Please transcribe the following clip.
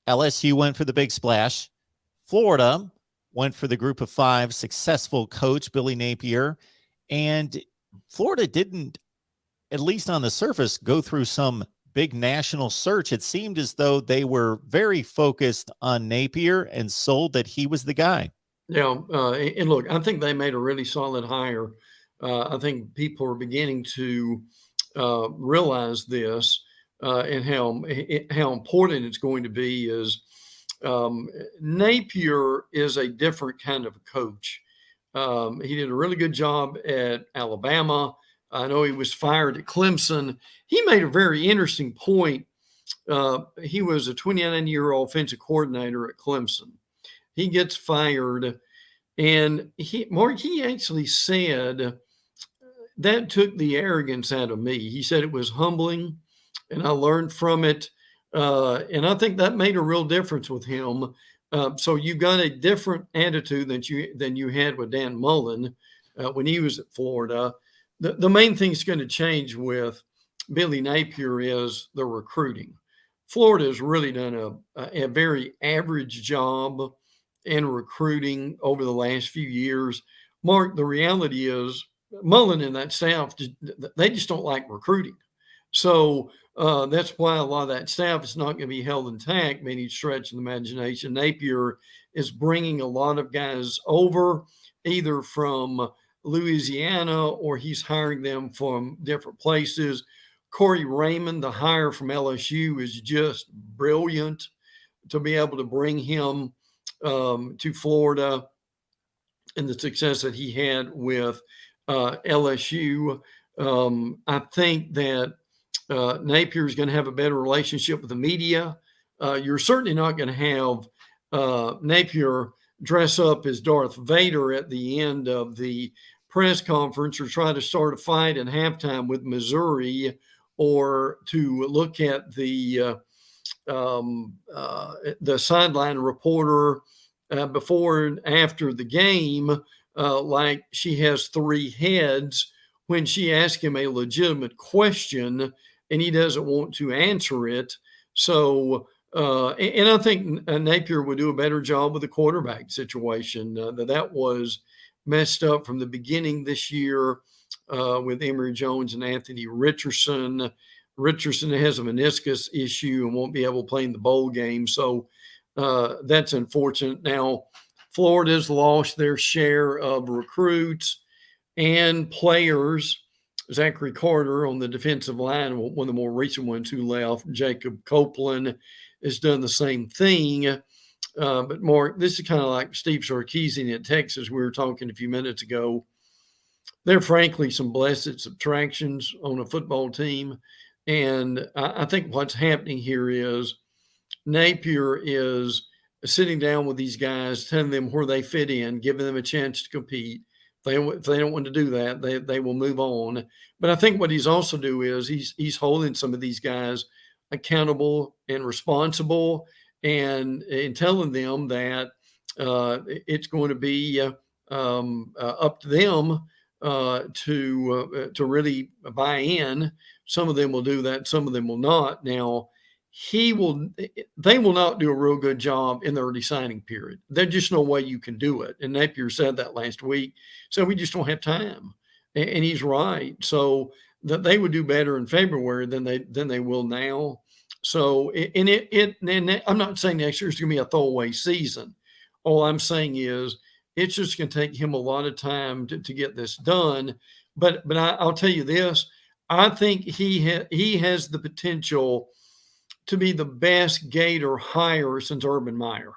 LSU went for the big splash. Florida went for the group of 5 successful coach, Billy Napier. And Florida didn't, at least on the surface, go through some big national search. It seemed as though they were very focused on Napier and sold that he was the guy. Yeah, and look, I think they made a really solid hire. I think people are beginning to realize this and how important it's going to be. Is Napier is a different kind of coach. He did a really good job at Alabama. I know he was fired at Clemson. He made a very interesting point. He was a 29-year-old offensive coordinator at Clemson. He gets fired, and he actually said that took the arrogance out of me. He said it was humbling, and I learned from it. And I think that made a real difference with him. So you got a different attitude than you had with Dan Mullen when he was at Florida. The main thing that's going to change with Billy Napier is the recruiting. Florida has really done a very average job in recruiting over the last few years. Mark, the reality is Mullen and that staff, they just don't like recruiting. So that's why a lot of that staff is not going to be held intact by any stretch of the imagination. Napier is bringing a lot of guys over, either from Louisiana or he's hiring them from different places. Corey Raymond, the hire from LSU, is just brilliant to be able to bring him to Florida and the success that he had with LSU. I think that Napier is going to have a better relationship with the media. You're certainly not going to have Napier dress up as Darth Vader at the end of the press conference or try to start a fight at halftime with Missouri, or to look at the sideline reporter before and after the game like she has 3 heads when she asks him a legitimate question and he doesn't want to answer it. So, and I think Napier would do a better job with the quarterback situation. That was messed up from the beginning this year with Emory Jones and Anthony Richardson. Richardson has a meniscus issue and won't be able to play in the bowl game. So that's unfortunate. Now, Florida's lost their share of recruits and players. Zachary Carter on the defensive line, one of the more recent ones who left. Jacob Copeland has done the same thing. But Mark, this is kind of like Steve Sarkisian at Texas. We were talking a few minutes ago. There are frankly some blessed subtractions on a football team. And I think what's happening here is Napier is sitting down with these guys, telling them where they fit in, giving them a chance to compete. If they don't want to do that, they will move on. But I think what he's also do is he's holding some of these guys accountable and responsible, and telling them that it's going to be up to them to really buy in. Some of them will do that, some of them will not. Now, they will not do a real good job in the early signing period. There's just no way you can do it. And Napier said that last week. So we just don't have time. And he's right. So that they would do better in February than they will now. So and I'm not saying next year's going to be a throwaway season. All I'm saying is it's just going to take him a lot of time to get this done. But I'll tell you this. I think he has the potential to be the best Gator hire since Urban Meyer.